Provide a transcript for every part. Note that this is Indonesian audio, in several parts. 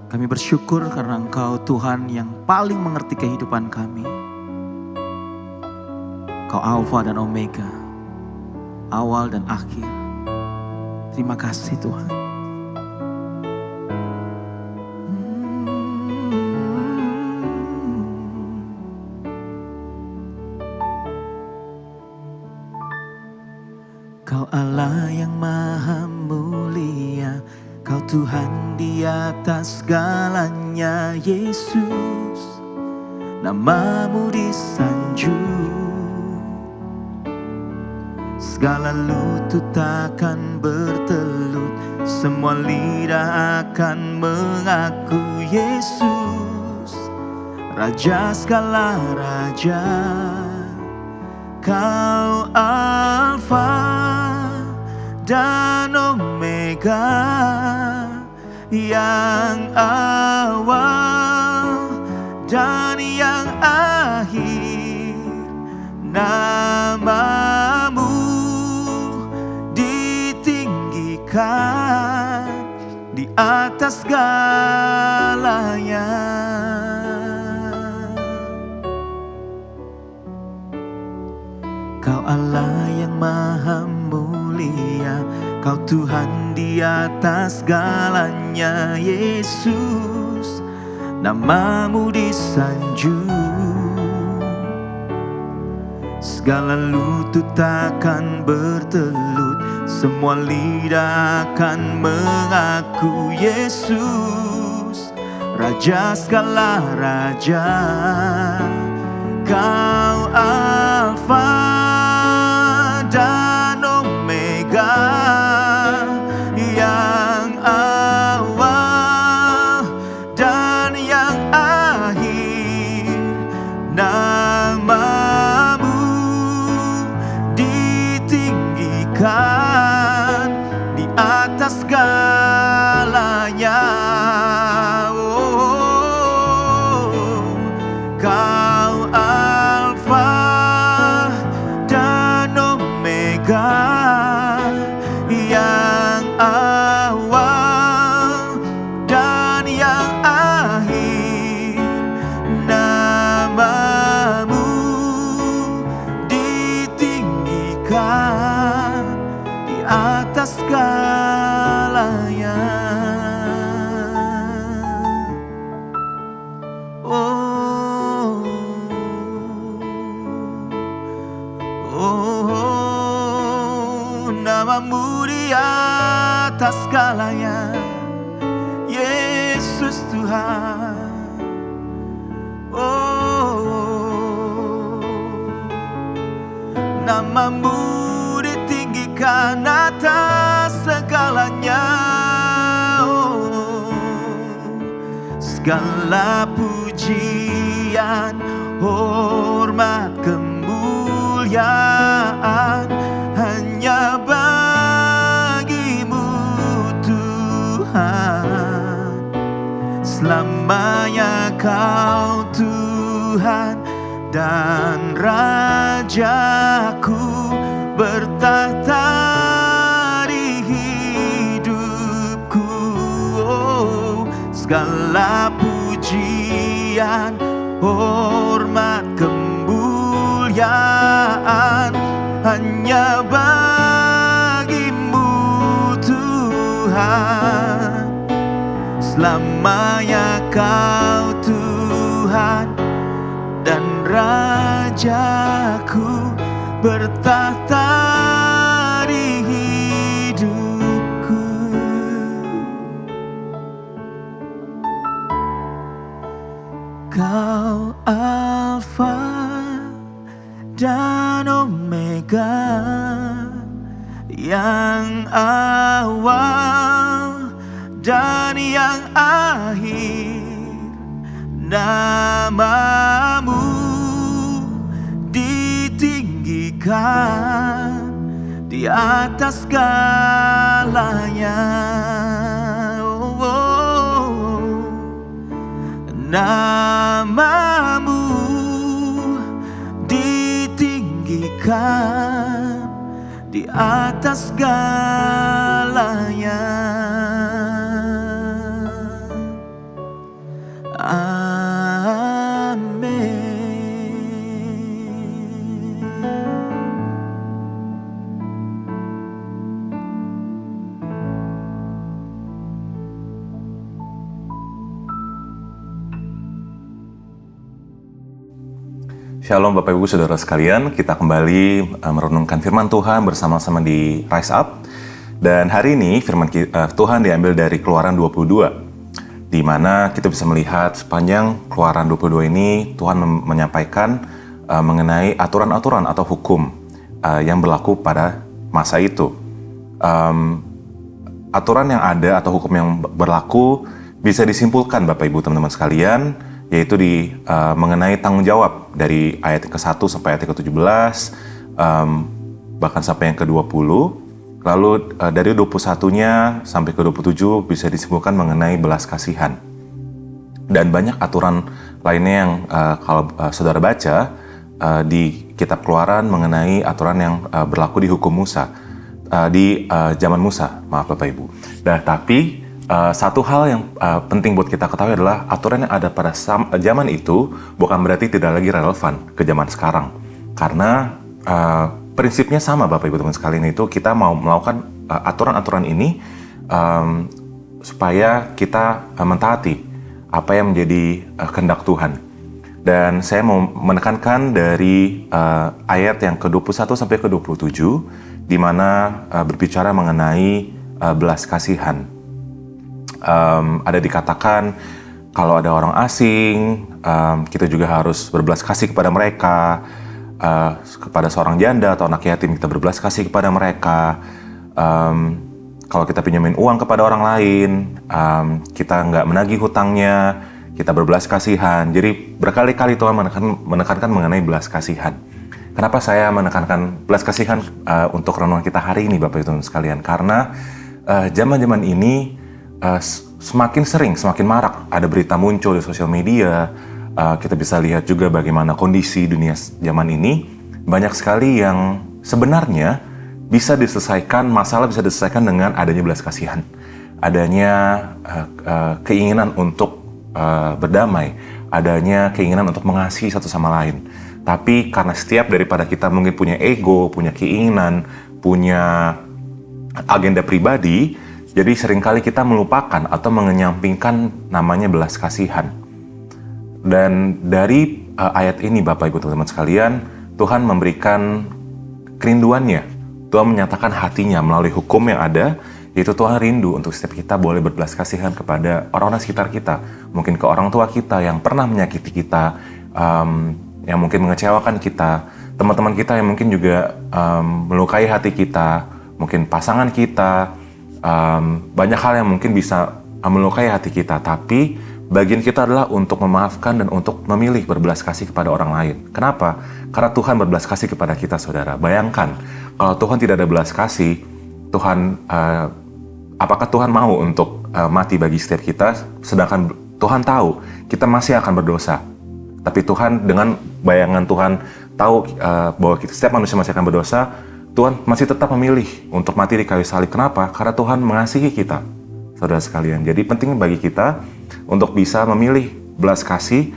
Kami bersyukur karena Engkau Tuhan yang paling mengerti kehidupan kami. Kau Alfa dan Omega, awal dan akhir. Terima kasih Tuhan. Kau Allah yang maha mulia, Kau Tuhan di atas segalanya, Yesus. Namamu disanjung, segala lutut akan bertelut, semua lidah akan mengaku Yesus, Raja segala raja. Kau Alfa dan Omega, yang awal dan yang akhir. Namamu ditinggikan di atas segalanya. Kau Allah yang maha mulia, Kau Tuhan di atas segalanya, Yesus. Namamu disanjung, segala lutut akan bertelut, semua lidah akan mengaku Yesus, Raja segala raja. Kau Alfa dan Omega, yang awal dan yang akhir. Namamu ditinggikan di atas segalanya. Oh, Kau Alfa dan Omega, yang awal dan yang akhir. Namamu ditinggikan di atas segalanya. Oh, oh, namamu di atas segalanya, Yesus Tuhan. Oh, namamu ditinggikan atas segalanya. Oh, segala pujian, hormat, kemuliaan hanya bagimu Tuhan. Selamanya Kau Tuhan dan Rajaku, bertahta di hidupku. Oh, segala pujian, hormat, kemuliaan hanya bagimu Tuhan. Selamanya Kau Tuhan dan Rajaku, bertahta di hidupku. Kau Alfa dan Omega, yang awal dan yang akhir. Namamu ditinggikan di atas segalanya. Oh, oh. Namamu ditinggikan di atas segalanya. Shalom Bapak Ibu Saudara sekalian, kita kembali merenungkan firman Tuhan bersama-sama di Rise Up. Dan hari ini firman Tuhan diambil dari Keluaran 22, di mana kita bisa melihat sepanjang Keluaran 22 ini Tuhan menyampaikan mengenai aturan-aturan atau hukum yang berlaku pada masa itu. Aturan yang ada atau hukum yang berlaku bisa disimpulkan Bapak Ibu teman-teman sekalian, yaitu mengenai tanggung jawab dari ayat ke-1 sampai ayat ke-17, bahkan sampai yang ke-20. Lalu dari 21-nya sampai ke-27 bisa disimpulkan mengenai belas kasihan. Dan banyak aturan lainnya yang kalau saudara baca di kitab Keluaran mengenai aturan yang berlaku di hukum Musa, di zaman Musa, maaf Bapak Ibu. Tapi satu hal yang penting buat kita ketahui adalah aturan yang ada pada zaman itu bukan berarti tidak lagi relevan ke zaman sekarang. Karena prinsipnya sama Bapak Ibu teman sekalian, itu kita mau melakukan aturan-aturan ini supaya kita mentaati apa yang menjadi kehendak Tuhan. Dan saya mau menekankan dari ayat yang ke-21 sampai ke-27 di mana berbicara mengenai belas kasihan. Ada dikatakan kalau ada orang asing, kita juga harus berbelas kasih kepada mereka. Kepada seorang janda atau anak yatim kita berbelas kasih kepada mereka. Kalau kita pinjamin uang kepada orang lain, kita nggak menagih hutangnya, kita berbelas kasihan. Jadi berkali-kali Tuhan menekankan mengenai belas kasihan. Kenapa saya menekankan belas kasihan untuk renungan kita hari ini Bapak Ibu sekalian? Karena zaman-zaman ini semakin sering, semakin marak ada berita muncul di sosial media. Kita bisa lihat juga bagaimana kondisi dunia zaman ini. Banyak sekali yang sebenarnya bisa diselesaikan, masalah bisa diselesaikan dengan adanya belas kasihan. Adanya keinginan untuk berdamai, adanya keinginan untuk mengasihi satu sama lain. Tapi karena setiap daripada kita mungkin punya ego, punya keinginan, punya agenda pribadi, jadi seringkali kita melupakan atau mengenyampingkan namanya belas kasihan. Dan dari ayat ini Bapak Ibu teman-teman sekalian, Tuhan memberikan kerinduannya. Tuhan menyatakan hatinya melalui hukum yang ada, yaitu Tuhan rindu untuk setiap kita boleh berbelas kasihan kepada orang-orang sekitar kita. Mungkin ke orang tua kita yang pernah menyakiti kita, yang mungkin mengecewakan kita, teman-teman kita yang mungkin juga melukai hati kita, mungkin pasangan kita. Banyak hal yang mungkin bisa melukai hati kita, tapi bagian kita adalah untuk memaafkan dan untuk memilih berbelas kasih kepada orang lain. Kenapa? Karena Tuhan berbelas kasih kepada kita, saudara. Bayangkan, kalau Tuhan tidak ada belas kasih, apakah Tuhan mau untuk mati bagi setiap kita, sedangkan Tuhan tahu kita masih akan berdosa. Tapi Tuhan, dengan bayangan Tuhan tahu bahwa setiap manusia masih akan berdosa, Tuhan masih tetap memilih untuk mati di kayu salib. Kenapa? Karena Tuhan mengasihi kita, saudara sekalian. Jadi penting bagi kita untuk bisa memilih belas kasih,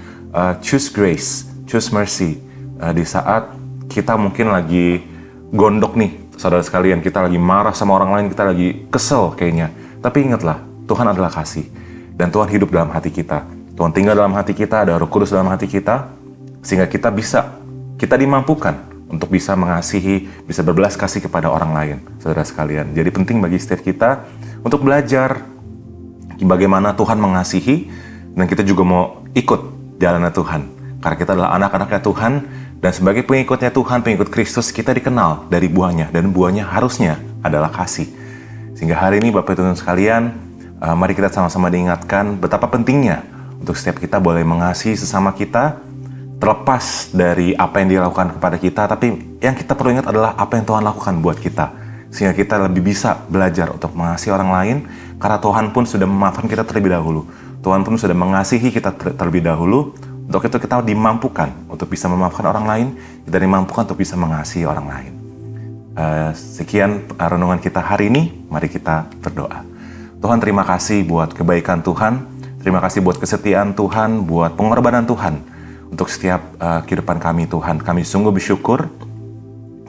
choose grace, choose mercy. Di saat kita mungkin lagi gondok nih, saudara sekalian, kita lagi marah sama orang lain, kita lagi kesel kayaknya. Tapi ingatlah, Tuhan adalah kasih. Dan Tuhan hidup dalam hati kita. Tuhan tinggal dalam hati kita, ada Roh Kudus dalam hati kita, sehingga kita dimampukan untuk bisa mengasihi, bisa berbelas kasih kepada orang lain, saudara sekalian. Jadi penting bagi setiap kita untuk belajar bagaimana Tuhan mengasihi, dan kita juga mau ikut jalannya Tuhan. Karena kita adalah anak-anaknya Tuhan, dan sebagai pengikutnya Tuhan, pengikut Kristus, kita dikenal dari buahnya, dan buahnya harusnya adalah kasih. Sehingga hari ini Bapak Ibu sekalian, mari kita sama-sama diingatkan betapa pentingnya untuk setiap kita boleh mengasihi sesama kita, terlepas dari apa yang dia lakukan kepada kita, tapi yang kita perlu ingat adalah apa yang Tuhan lakukan buat kita. Sehingga kita lebih bisa belajar untuk mengasihi orang lain, karena Tuhan pun sudah memaafkan kita terlebih dahulu. Tuhan pun sudah mengasihi kita terlebih dahulu. Untuk itu kita dimampukan untuk bisa memaafkan orang lain, kita dimampukan untuk bisa mengasihi orang lain. Sekian renungan kita hari ini, mari kita berdoa. Tuhan, terima kasih buat kebaikan Tuhan, terima kasih buat kesetiaan Tuhan, buat pengorbanan Tuhan untuk setiap kehidupan kami Tuhan. Kami sungguh bersyukur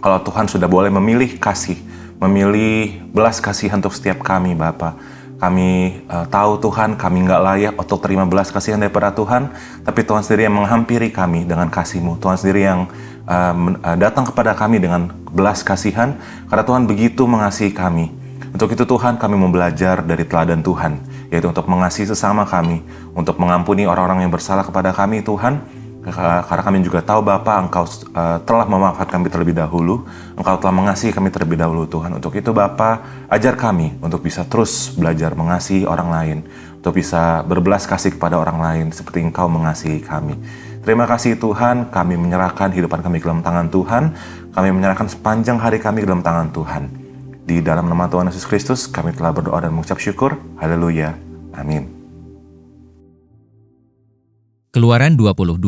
kalau Tuhan sudah boleh memilih kasih, memilih belas kasihan untuk setiap kami Bapa. Kami tahu Tuhan, kami nggak layak untuk terima belas kasihan daripada Tuhan, tapi Tuhan sendiri yang menghampiri kami dengan kasih-Mu. Tuhan sendiri yang datang kepada kami dengan belas kasihan, karena Tuhan begitu mengasihi kami. Untuk itu Tuhan, kami mau belajar dari teladan Tuhan, yaitu untuk mengasihi sesama kami, untuk mengampuni orang-orang yang bersalah kepada kami Tuhan. Karena kami juga tahu Bapa, Engkau telah memaafkan kami terlebih dahulu, Engkau telah mengasihi kami terlebih dahulu Tuhan. Untuk itu Bapa, ajar kami untuk bisa terus belajar mengasihi orang lain, untuk bisa berbelas kasih kepada orang lain seperti Engkau mengasihi kami. Terima kasih Tuhan, kami menyerahkan hidupan kami ke dalam tangan Tuhan, kami menyerahkan sepanjang hari kami ke dalam tangan Tuhan. Di dalam nama Tuhan Yesus Kristus, kami telah berdoa dan mengucap syukur. Haleluya. Amin. Keluaran 22.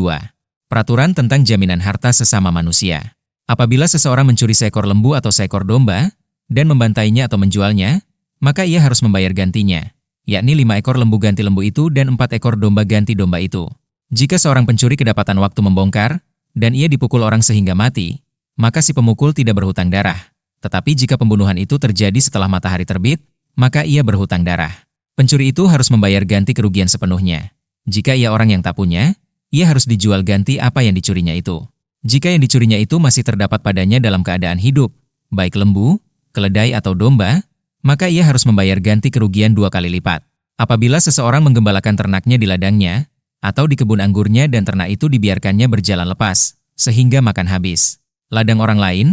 Peraturan tentang jaminan harta sesama manusia. Apabila seseorang mencuri seekor lembu atau seekor domba, dan membantainya atau menjualnya, maka ia harus membayar gantinya, yakni 5 ekor lembu ganti lembu itu dan 4 ekor domba ganti domba itu. Jika seorang pencuri kedapatan waktu membongkar, dan ia dipukul orang sehingga mati, maka si pemukul tidak berhutang darah. Tetapi jika pembunuhan itu terjadi setelah matahari terbit, maka ia berhutang darah. Pencuri itu harus membayar ganti kerugian sepenuhnya. Jika ia orang yang tak punya, ia harus dijual ganti apa yang dicurinya itu. Jika yang dicurinya itu masih terdapat padanya dalam keadaan hidup, baik lembu, keledai atau domba, maka ia harus membayar ganti kerugian 2 kali lipat. Apabila seseorang menggembalakan ternaknya di ladangnya, atau di kebun anggurnya dan ternak itu dibiarkannya berjalan lepas, sehingga makan habis ladang orang lain,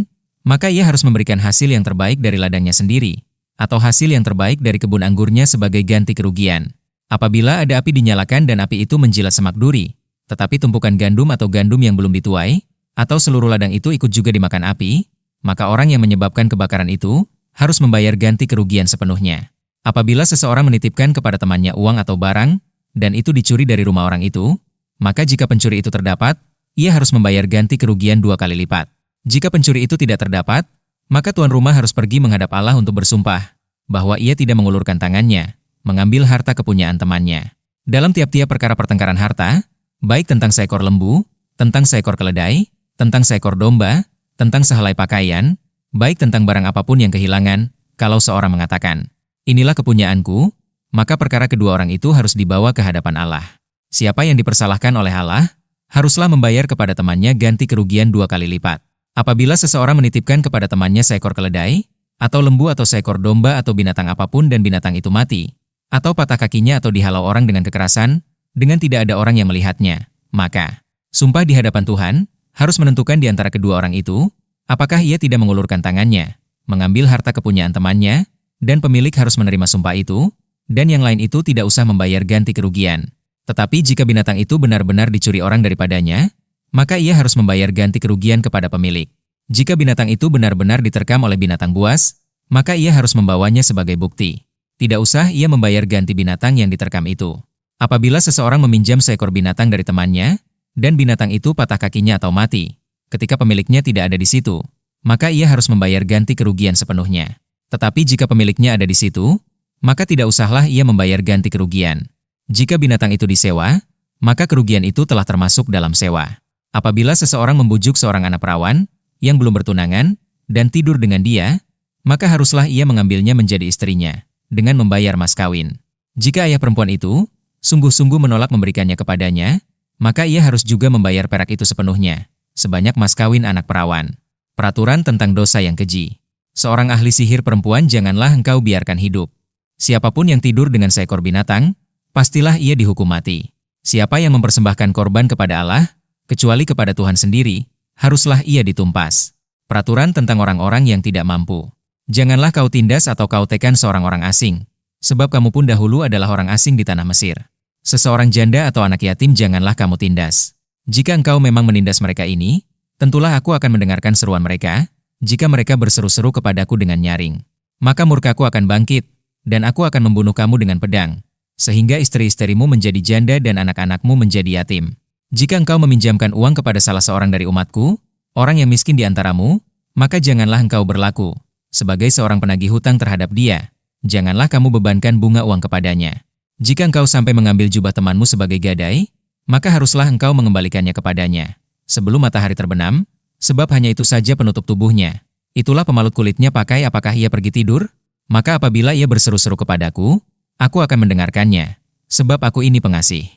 maka ia harus memberikan hasil yang terbaik dari ladangnya sendiri, atau hasil yang terbaik dari kebun anggurnya sebagai ganti kerugian. Apabila ada api dinyalakan dan api itu menjilat semak duri, tetapi tumpukan gandum atau gandum yang belum dituai, atau seluruh ladang itu ikut juga dimakan api, maka orang yang menyebabkan kebakaran itu harus membayar ganti kerugian sepenuhnya. Apabila seseorang menitipkan kepada temannya uang atau barang, dan itu dicuri dari rumah orang itu, maka jika pencuri itu terdapat, ia harus membayar ganti kerugian 2 kali lipat. Jika pencuri itu tidak terdapat, maka tuan rumah harus pergi menghadap Allah untuk bersumpah bahwa ia tidak mengulurkan tangannya mengambil harta kepunyaan temannya. Dalam tiap-tiap perkara pertengkaran harta, baik tentang seekor lembu, tentang seekor keledai, tentang seekor domba, tentang sehelai pakaian, baik tentang barang apapun yang kehilangan, kalau seorang mengatakan, "Inilah kepunyaanku," maka perkara kedua orang itu harus dibawa ke hadapan Allah. Siapa yang dipersalahkan oleh Allah, haruslah membayar kepada temannya ganti kerugian 2 kali lipat. Apabila seseorang menitipkan kepada temannya seekor keledai, atau lembu atau seekor domba atau binatang apapun dan binatang itu mati, atau patah kakinya atau dihalau orang dengan kekerasan, dengan tidak ada orang yang melihatnya, maka sumpah di hadapan Tuhan harus menentukan di antara kedua orang itu, apakah ia tidak mengulurkan tangannya, mengambil harta kepunyaan temannya, dan pemilik harus menerima sumpah itu, dan yang lain itu tidak usah membayar ganti kerugian. Tetapi jika binatang itu benar-benar dicuri orang daripadanya, maka ia harus membayar ganti kerugian kepada pemilik. Jika binatang itu benar-benar diterkam oleh binatang buas, maka ia harus membawanya sebagai bukti. Tidak usah ia membayar ganti binatang yang diterkam itu. Apabila seseorang meminjam seekor binatang dari temannya, dan binatang itu patah kakinya atau mati, ketika pemiliknya tidak ada di situ, maka ia harus membayar ganti kerugian sepenuhnya. Tetapi jika pemiliknya ada di situ, maka tidak usahlah ia membayar ganti kerugian. Jika binatang itu disewa, maka kerugian itu telah termasuk dalam sewa. Apabila seseorang membujuk seorang anak perawan yang belum bertunangan dan tidur dengan dia, maka haruslah ia mengambilnya menjadi istrinya dengan membayar mas kawin. Jika ayah perempuan itu sungguh-sungguh menolak memberikannya kepadanya, maka ia harus juga membayar perak itu sepenuhnya, sebanyak mas kawin anak perawan. Peraturan tentang dosa yang keji. Seorang ahli sihir perempuan janganlah engkau biarkan hidup. Siapapun yang tidur dengan seekor binatang, pastilah ia dihukum mati. Siapa yang mempersembahkan korban kepada Allah, kecuali kepada Tuhan sendiri, haruslah ia ditumpas. Peraturan tentang orang-orang yang tidak mampu. Janganlah kau tindas atau kau tekan seorang orang asing, sebab kamu pun dahulu adalah orang asing di tanah Mesir. Seseorang janda atau anak yatim janganlah kamu tindas. Jika engkau memang menindas mereka ini, tentulah aku akan mendengarkan seruan mereka, jika mereka berseru-seru kepadaku dengan nyaring. Maka murkaku akan bangkit, dan aku akan membunuh kamu dengan pedang, sehingga istri-istrimu menjadi janda dan anak-anakmu menjadi yatim. Jika engkau meminjamkan uang kepada salah seorang dari umatku, orang yang miskin di antaramu, maka janganlah engkau berlaku sebagai seorang penagih hutang terhadap dia. Janganlah kamu bebankan bunga uang kepadanya. Jika engkau sampai mengambil jubah temanmu sebagai gadai, maka haruslah engkau mengembalikannya kepadanya sebelum matahari terbenam, sebab hanya itu saja penutup tubuhnya. Itulah pemalut kulitnya pakai apakah ia pergi tidur? Maka apabila ia berseru-seru kepadaku, Aku akan mendengarkannya, sebab aku ini pengasih.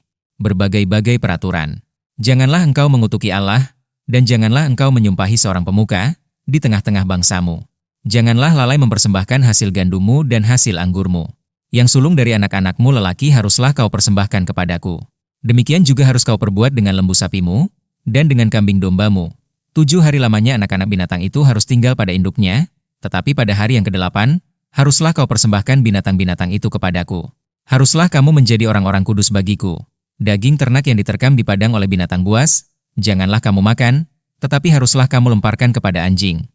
Berbagai-bagai peraturan. Janganlah engkau mengutuki Allah, dan janganlah engkau menyumpahi seorang pemuka di tengah-tengah bangsamu. Janganlah lalai mempersembahkan hasil gandummu dan hasil anggurmu. Yang sulung dari anak-anakmu lelaki haruslah kau persembahkan kepadaku. Demikian juga harus kau perbuat dengan lembu sapimu dan dengan kambing dombamu. 7 hari lamanya anak-anak binatang itu harus tinggal pada induknya, tetapi pada hari yang ke-8, haruslah kau persembahkan binatang-binatang itu kepadaku. Haruslah kamu menjadi orang-orang kudus bagiku. Daging ternak yang diterkam di padang oleh binatang buas, janganlah kamu makan, tetapi haruslah kamu lemparkan kepada anjing.